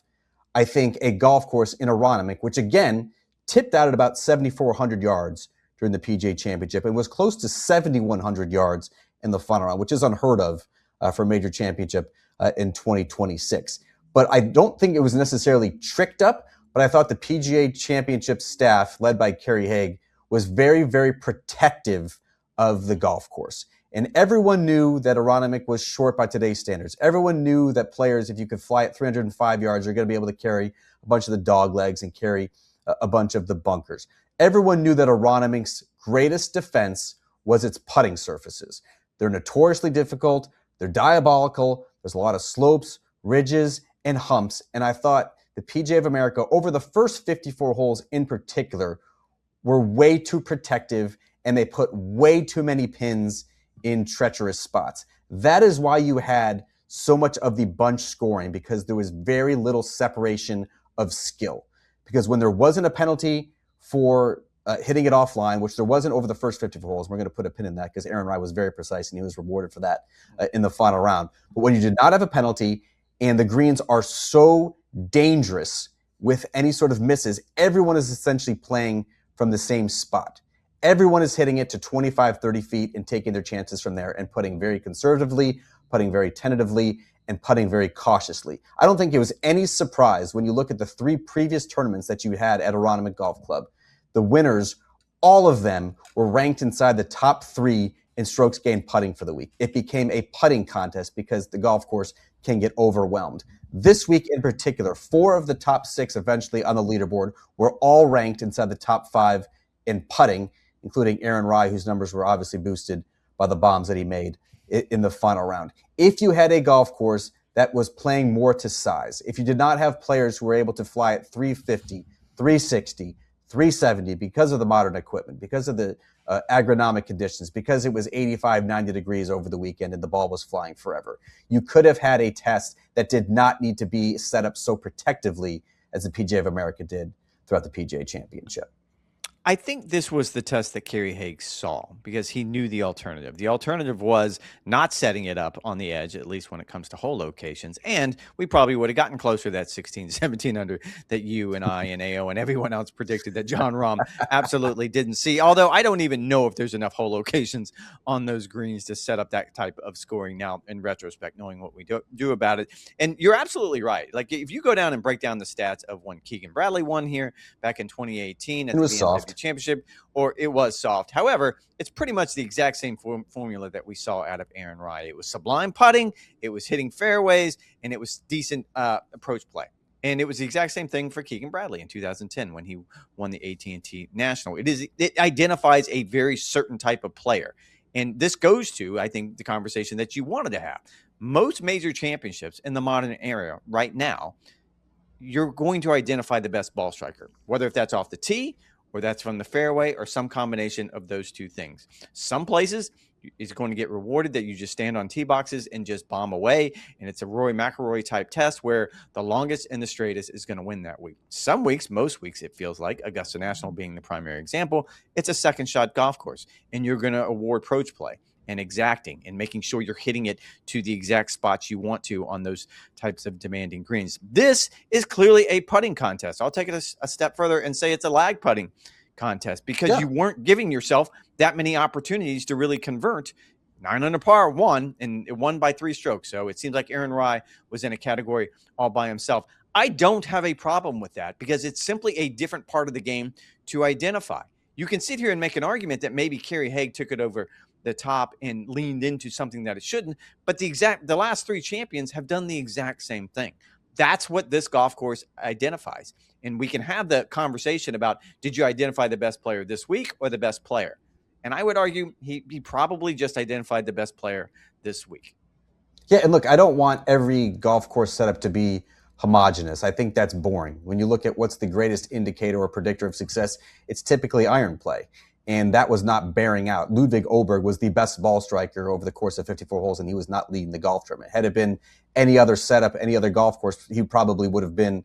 I think, a golf course in Aronimink, which again tipped out at about 7,400 yards during the PGA Championship and was close to 7,100 yards in the final round, which is unheard of for a major championship in 2026. But I don't think it was necessarily tricked up, but I thought the PGA Championship staff, led by Kerry Haig, was very, very protective of the golf course. And everyone knew that Aronimink was short by today's standards. Everyone knew that players, if you could fly at 305 yards, are going to be able to carry a bunch of the dog legs and carry a bunch of the bunkers. Everyone knew that Aronimink's greatest defense was its putting surfaces. They're notoriously difficult. They're diabolical. There's a lot of slopes, ridges, and humps. And I thought the PGA of America, over the first 54 holes in particular, were way too protective and they put way too many pins in treacherous spots. That is why you had so much of the bunch scoring, because there was very little separation of skill. Because when there wasn't a penalty for hitting it offline, which there wasn't over the first 54 holes, we're going to put a pin in that because Aaron Rai was very precise and he was rewarded for that in the final round. But when you did not have a penalty and the greens are so dangerous with any sort of misses, everyone is essentially playing from the same spot. Everyone is hitting it to 25, 30 feet and taking their chances from there and putting very conservatively, putting very tentatively, and putting very cautiously. I don't think it was any surprise when you look at the 3 previous tournaments that you had at Aronimink Golf Club. The winners, all of them were ranked inside the top 3 in strokes gained putting for the week. It became a putting contest because the golf course can get overwhelmed. This week in particular, 4 of the top 6 eventually on the leaderboard were all ranked inside the top 5 in putting, including Aaron Rai, whose numbers were obviously boosted by the bombs that he made in the final round. If you had a golf course that was playing more to size, if you did not have players who were able to fly at 350, 360, 370 because of the modern equipment, because of the agronomic conditions, because it was 85, 90 degrees over the weekend and the ball was flying forever, you could have had a test that did not need to be set up so protectively as the PGA of America did throughout the PGA Championship. I think this was the test that Kerry Haigh saw because he knew the alternative. The alternative was not setting it up on the edge, at least when it comes to hole locations. And we probably would have gotten closer to that 16, 17 under that you and I and AO and everyone else predicted that Jon Rahm absolutely didn't see. Although I don't even know if there's enough hole locations on those greens to set up that type of scoring now in retrospect, knowing what we do about it. And you're absolutely right. Like if you go down and break down the stats of when Keegan Bradley won here back in 2018 at the BMW Championship, or it was soft. However, it's pretty much the exact same formula that we saw out of Aaron Rai. It was sublime putting, it was hitting fairways, and it was decent approach play. And it was the exact same thing for Keegan Bradley in 2010 when he won the AT&T National. It identifies a very certain type of player. And this goes to, I think, the conversation that you wanted to have. Most major championships in the modern era right now, you're going to identify the best ball striker, whether if that's off the tee or that's from the fairway or some combination of those two things. Some places is going to get rewarded that you just stand on tee boxes and just bomb away. And it's a Rory McIlroy type test where the longest and the straightest is going to win that week. Some weeks, most weeks, it feels like, Augusta National being the primary example, it's a second shot golf course and you're going to award approach play and exacting and making sure you're hitting it to the exact spots you want to on those types of demanding greens. This is clearly a putting contest. I'll take it a step further and say it's a lag putting contest because you weren't giving yourself that many opportunities to really convert. 9 under par won, and it won by 3 strokes. So it seems like Aaron Rai was in a category all by himself. I don't have a problem with that because it's simply a different part of the game to identify. You can sit here and make an argument that maybe Kerry Haigh took it over the top and leaned into something that it shouldn't, but the last 3 champions have done the exact same thing. That's what this golf course identifies. And we can have the conversation about, did you identify the best player this week or the best player? And I would argue he probably just identified the best player this week. Yeah, and look, I don't want every golf course setup to be homogenous. I think that's boring. When you look at what's the greatest indicator or predictor of success, it's typically iron play. And that was not bearing out. Ludwig Oberg was the best ball striker over the course of 54 holes, and he was not leading the golf tournament. Had it been any other setup, any other golf course, he probably would have been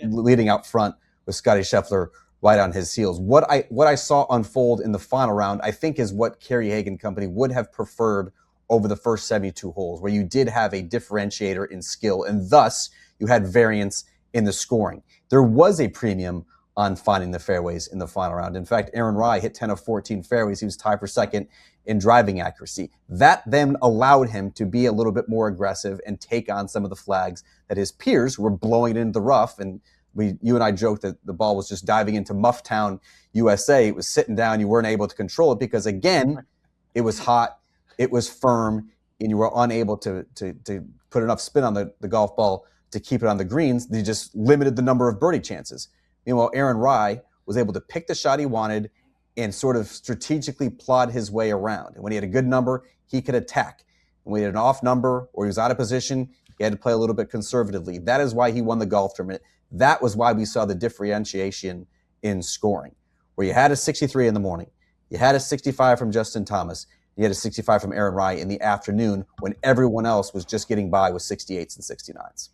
leading out front with Scottie Scheffler right on his heels. What I saw unfold in the final round, I think, is what Kerry Haigh and company would have preferred over the first 72 holes, where you did have a differentiator in skill, and thus you had variance in the scoring. There was a premium on finding the fairways in the final round. In fact, Aaron Rai hit 10 of 14 fairways. He was tied for second in driving accuracy. That then allowed him to be a little bit more aggressive and take on some of the flags that his peers were blowing it into the rough. And you and I joked that the ball was just diving into Mufftown, USA. It was sitting down. You weren't able to control it because, again, it was hot, it was firm, and you were unable to put enough spin on the golf ball to keep it on the greens. They just limited the number of birdie chances. Meanwhile, Aaron Rai was able to pick the shot he wanted and sort of strategically plod his way around. And when he had a good number, he could attack. And when he had an off number or he was out of position, he had to play a little bit conservatively. That is why he won the golf tournament. That was why we saw the differentiation in scoring, where you had a 63 in the morning, You had a 65 from Justin Thomas. You had a 65 from Aaron Rai in the afternoon when everyone else was just getting by with 68s and 69s.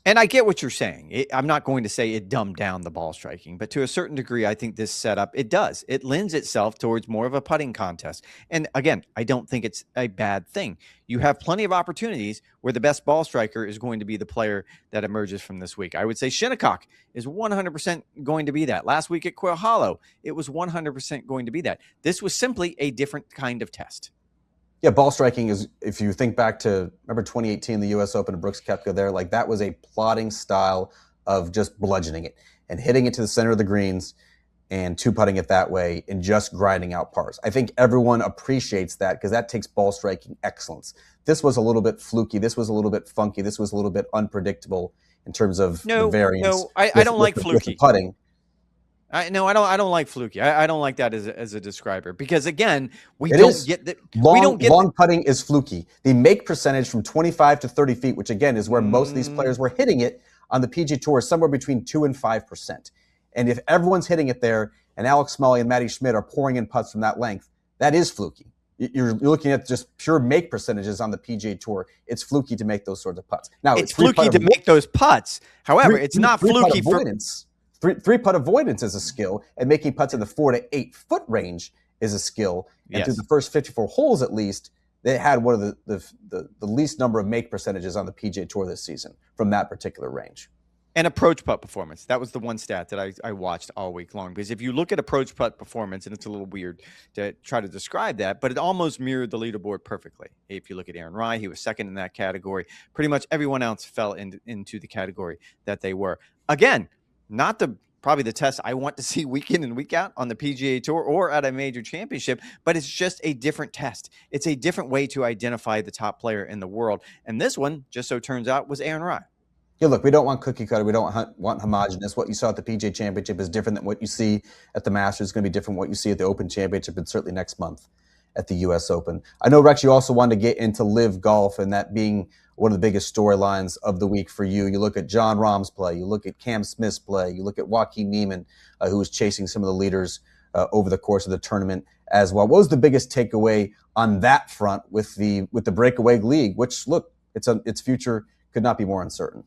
And I get what you're saying. I'm not going to say it dumbed down the ball striking, but to a certain degree, I think this setup, it does. It lends itself towards more of a putting contest. And again, I don't think it's a bad thing. You have plenty of opportunities where the best ball striker is going to be the player that emerges from this week. I would say Shinnecock is 100% going to be that. Last week at Quail Hollow, it was 100% going to be that. This was simply a different kind of test. Yeah, ball striking is, if you think back to, remember 2018, the U.S. Open, and Brooks Koepka there, like that was a plodding style of just bludgeoning it and hitting it to the center of the greens and two-putting it that way and just grinding out pars. I think everyone appreciates that because that takes ball striking excellence. This was a little bit fluky. This was a little bit funky. This was a little bit unpredictable in terms of the variance. No, I don't like fluky. With the putting. I don't like fluky. I don't like that as a describer because again, we don't get that. Long putting is fluky. The make percentage from 25 to 30 feet, which again is where most of these players were hitting it on the PGA Tour, is somewhere between 2 and 5%. And if everyone's hitting it there, and Alex Smalley and Matty Schmidt are pouring in putts from that length, that is fluky. You're looking at just pure make percentages on the PGA Tour. It's fluky to make those sorts of putts. Now it's fluky to make those putts. However, it's not fluky for avoidance. Three-putt avoidance is a skill, and making putts in the 4 to 8 foot range is a skill. And through the first 54 holes, at least, they had one of the least number of make percentages on the PGA Tour this season from that particular range. And approach putt performance. That was the one stat that I watched all week long. Because if you look at approach putt performance, and it's a little weird to try to describe that, but it almost mirrored the leaderboard perfectly. If you look at Aaron Rai, he was second in that category. Pretty much everyone else fell into the category that they were. Again, not probably the test I want to see week in and week out on the PGA Tour or at a major championship, but it's just a different test. It's a different way to identify the top player in the world. And this one, just so turns out, was Aaron Rai. Yeah, look, we don't want cookie cutter. We don't want homogenous. What you saw at the PGA Championship is different than what you see at the Masters. It's going to be different than what you see at the Open Championship and certainly next month at the U.S. Open. I know, Rex, you also wanted to get into live golf and that being one of the biggest storylines of the week for you. You look at Jon Rahm's play. You look at Cam Smith's play. You look at Joaquin Niemann, who was chasing some of the leaders over the course of the tournament as well. What was the biggest takeaway on that front with the breakaway league, which, look, its future could not be more uncertain?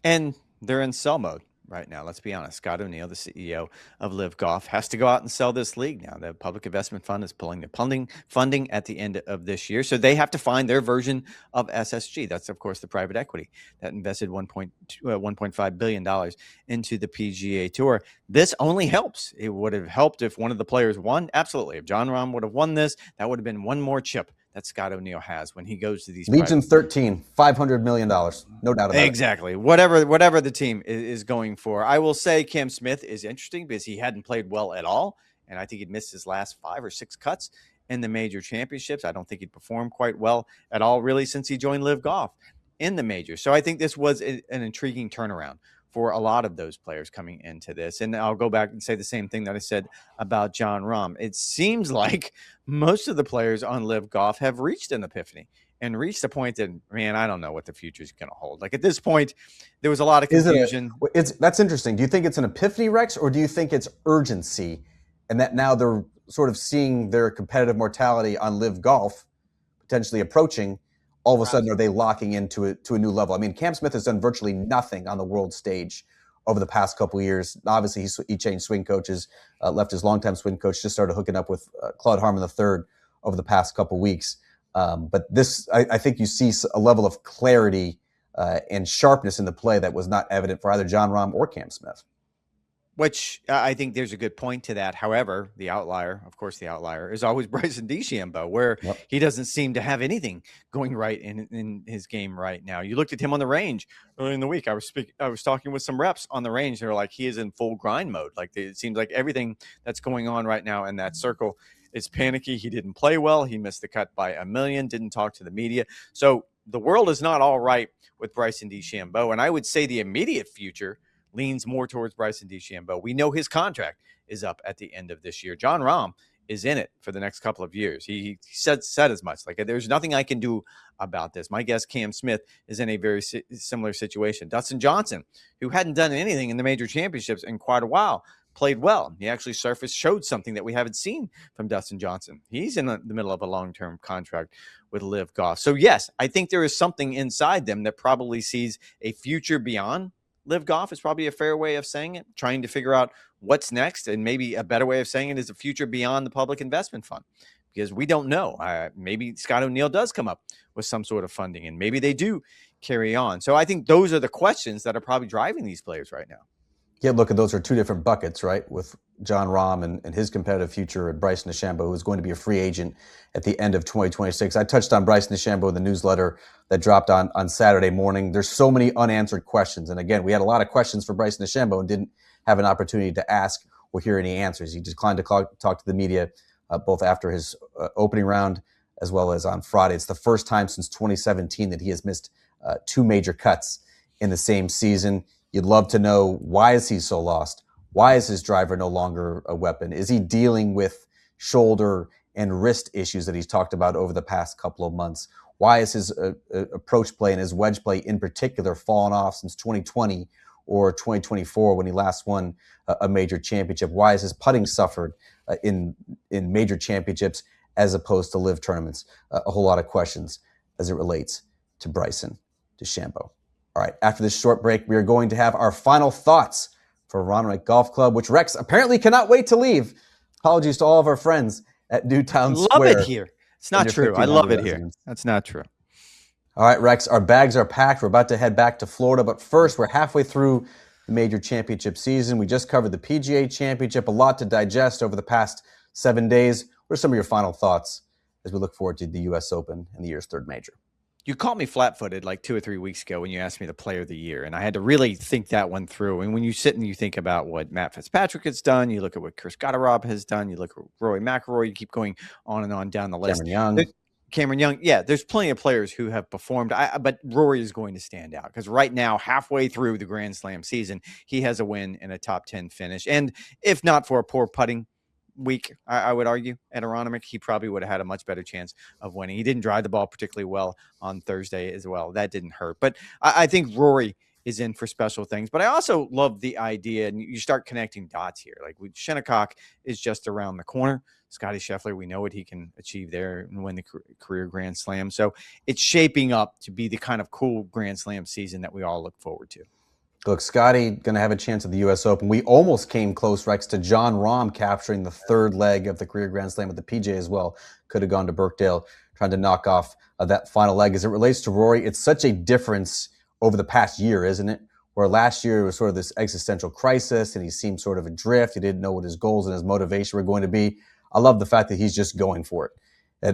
And they're in sell mode right now. Let's be honest. Scott O'Neill, the CEO of Live Golf, has to go out and sell this league now. The Public Investment Fund is pulling the funding at the end of this year. So they have to find their version of SSG. That's, of course, the private equity that invested $1.5 billion into the PGA Tour. This only helps. It would have helped if one of the players won. Absolutely. If Jon Rahm would have won this, that would have been one more chip that Scott O'Neill has when he goes to these Legion 13, $500 million. No doubt about it. Exactly. Whatever the team is going for. I will say Cam Smith is interesting because he hadn't played well at all. And I think he'd missed his last 5 or 6 cuts in the major championships. I don't think he'd performed quite well at all, really, since he joined Live Golf in the major. So I think this was an intriguing turnaround for a lot of those players coming into this. And I'll go back and say the same thing that I said about Jon Rahm. It seems like most of the players on Live Golf have reached an epiphany and reached a point that, man, I don't know what the future is going to hold. Like at this point, there was a lot of confusion. That's interesting. Do you think it's an epiphany, Rex, or do you think it's urgency and that now they're sort of seeing their competitive mortality on Live Golf potentially approaching? All of a sudden, are they locking into a new level? I mean, Cam Smith has done virtually nothing on the world stage over the past couple of years. Obviously, he changed swing coaches, left his longtime swing coach, just started hooking up with Claude Harmon III over the past couple of weeks. But this, I think you see a level of clarity and sharpness in the play that was not evident for either Jon Rahm or Cam Smith. Which I think there's a good point to that. However, the outlier is always Bryson DeChambeau, where he doesn't seem to have anything going right in his game right now. You looked at him on the range earlier in the week. I was talking with some reps on the range. They're like, he is in full grind mode. Like it seems like everything that's going on right now in that circle is panicky. He didn't play well. He missed the cut by a million, didn't talk to the media. So the world is not all right with Bryson DeChambeau. And I would say the immediate future leans more towards Bryson DeChambeau. We know his contract is up at the end of this year. Jon Rahm is in it for the next couple of years. He said as much. Like, there's nothing I can do about this. My guess, Cam Smith is in a very similar situation. Dustin Johnson, who hadn't done anything in the major championships in quite a while, played well. He actually showed something that we haven't seen from Dustin Johnson. He's in the middle of a long-term contract with Live Golf. So yes, I think there is something inside them that probably sees a future beyond Live Golf is probably a fair way of saying it, trying to figure out what's next. And maybe a better way of saying it is a future beyond the public investment fund, because we don't know. Maybe Scott O'Neill does come up with some sort of funding, and maybe they do carry on. So I think those are the questions that are probably driving these players right now. Yeah, look, at those are two different buckets, right? With Jon Rahm and his competitive future, and Bryson DeChambeau, who is going to be a free agent at the end of 2026. I touched on Bryson DeChambeau in the newsletter that dropped on Saturday morning. There's so many unanswered questions. And again, we had a lot of questions for Bryson DeChambeau and didn't have an opportunity to ask or hear any answers. He declined to talk to the media both after his opening round as well as on Friday. It's the first time since 2017 that he has missed two major cuts in the same season. You'd love to know, why is he so lost? Why is his driver no longer a weapon? Is he dealing with shoulder and wrist issues that he's talked about over the past couple of months? Why is his approach play and his wedge play in particular fallen off since 2020 or 2024 when he last won a major championship? Why has his putting suffered in major championships as opposed to live tournaments? A whole lot of questions as it relates to Bryson DeChambeau. All right, after this short break, we are going to have our final thoughts for Aronimink Golf Club, which Rex apparently cannot wait to leave. Apologies to all of our friends at Newtown Square. Love it here. It's not true. I love it here. That's not true. All right, Rex, our bags are packed. We're about to head back to Florida, but first, we're halfway through the major championship season. We just covered the PGA Championship, a lot to digest over the past 7 days. What are some of your final thoughts as we look forward to the U.S. Open and the year's third major? You caught me flat-footed like 2 or 3 weeks ago when you asked me the player of the year, and I had to really think that one through. And when you sit and you think about what Matt Fitzpatrick has done, you look at what Chris Gotterob has done, you look at Rory McIlroy, you keep going on and on down the list. Cameron Young, yeah, there's plenty of players who have performed, but Rory is going to stand out because right now, halfway through the Grand Slam season, he has a win and a top 10 finish. And if not for a poor putting week, I would argue, at Aronimink, he probably would have had a much better chance of winning. He didn't drive the ball particularly well on Thursday as well. That didn't hurt. But I think Rory is in for special things. But I also love the idea, and you start connecting dots here. Like Shinnecock is just around the corner. Scotty Scheffler, we know what he can achieve there and win the career Grand Slam. So it's shaping up to be the kind of cool Grand Slam season that we all look forward to. Look, Scotty going to have a chance at the U.S. Open. We almost came close, Rex, to Jon Rahm capturing the third leg of the career Grand Slam at the PGA as well. Could have gone to Birkdale, trying to knock off that final leg. As it relates to Rory, it's such a difference over the past year, isn't it? Where last year it was sort of this existential crisis and he seemed sort of adrift. He didn't know what his goals and his motivation were going to be. I love the fact that he's just going for it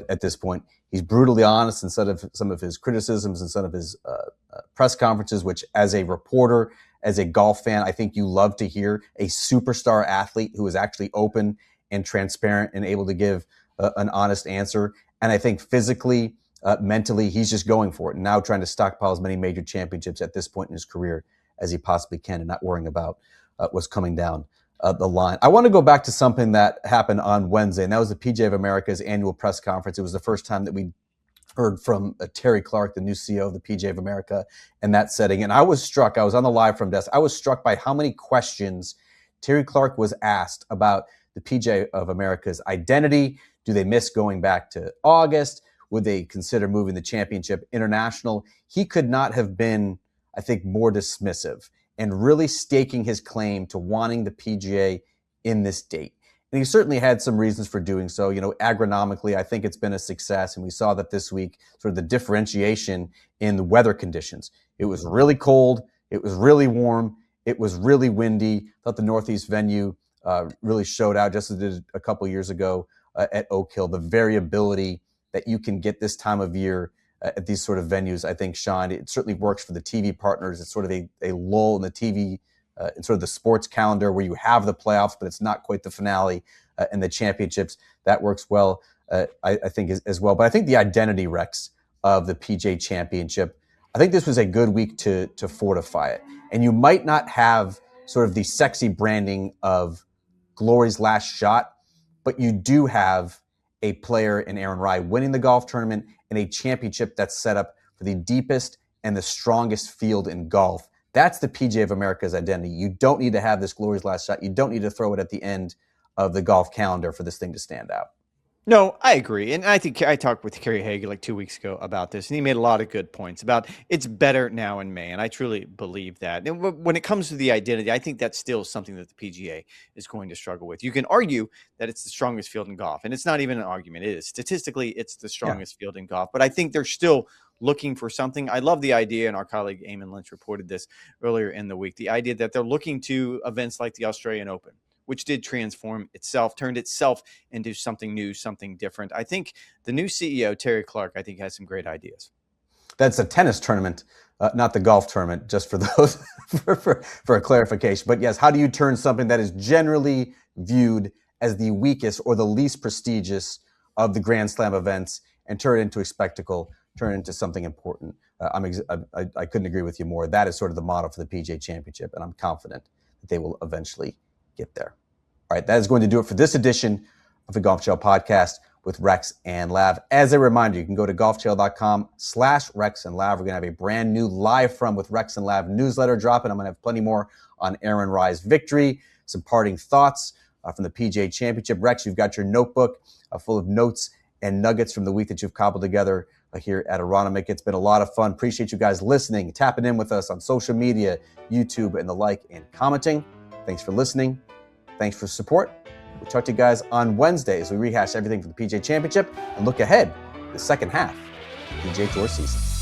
at this point. He's brutally honest instead of some of his criticisms and some of his press conferences, which as a reporter, as a golf fan, I think you love to hear a superstar athlete who is actually open and transparent and able to give an honest answer. And I think physically, mentally, he's just going for it and now trying to stockpile as many major championships at this point in his career as he possibly can and not worrying about what's coming down the line. I want to go back to something that happened on Wednesday, and that was the PGA of America's annual press conference. It was the first time that we heard from Terry Clark, the new CEO of the PGA of America, in that setting. And I was struck, I was on the live from desk, I was struck by how many questions Terry Clark was asked about the PGA of America's identity. Do they miss going back to August? Would they consider moving the championship international? He could not have been, I think, more dismissive and really staking his claim to wanting the PGA in this date. And he certainly had some reasons for doing so. You know, agronomically, I think it's been a success. And we saw that this week, sort of the differentiation in the weather conditions. It was really cold. It was really warm. It was really windy. I thought the Northeast venue really showed out, just as it did a couple years ago at Oak Hill. The variability that you can get this time of year at these sort of venues, I think, Sean, it certainly works for the TV partners. It's sort of a lull in the TV, in sort of the sports calendar where you have the playoffs, but it's not quite the finale and the championships. That works well, I think, as well. But I think the identity, Rex, of the PGA Championship, I think this was a good week to fortify it. And you might not have sort of the sexy branding of Glory's last shot, but you do have a player in Aaron Rai winning the golf tournament and a championship that's set up for the deepest and the strongest field in golf. That's the PGA of America's identity. You don't need to have this glorious last shot. You don't need to throw it at the end of the golf calendar for this thing to stand out. No, I agree. And I think I talked with Kerry Haig like 2 weeks ago about this, and he made a lot of good points about it's better now in May. And I truly believe that. And when it comes to the identity, I think that's still something that the PGA is going to struggle with. You can argue that it's the strongest field in golf, and it's not even an argument. It is. Statistically, it's the strongest field in golf. But I think they're still looking for something. I love the idea, and our colleague Eamon Lynch reported this earlier in the week, the idea that they're looking to events like the Australian Open, which did transform itself, turned itself into something new, something different. I think the new CEO, Terry Clark, I think has some great ideas. That's a tennis tournament, not the golf tournament, just for those, for a clarification. But yes, how do you turn something that is generally viewed as the weakest or the least prestigious of the Grand Slam events and turn it into a spectacle, turn it into something important? I couldn't agree with you more. That is sort of the model for the PGA Championship, and I'm confident that they will eventually get there. All right, that is going to do it for this edition of the Golf Channel podcast with Rex and Lav. As a reminder, you can go to golfchannel.com/Rex and Lav. We're going to have a brand new Live From with Rex and Lav newsletter dropping. I'm going to have plenty more on Aaron Rai's victory, some parting thoughts from the PGA Championship. Rex, you've got your notebook full of notes and nuggets from the week that you've cobbled together here at Aronimink. It's been a lot of fun. Appreciate you guys listening, tapping in with us on social media, YouTube, and the like, and commenting. Thanks for listening. Thanks for support. We'll talk to you guys on Wednesday as we rehash everything for the PGA Championship and look ahead to the second half of the PGA Tour season.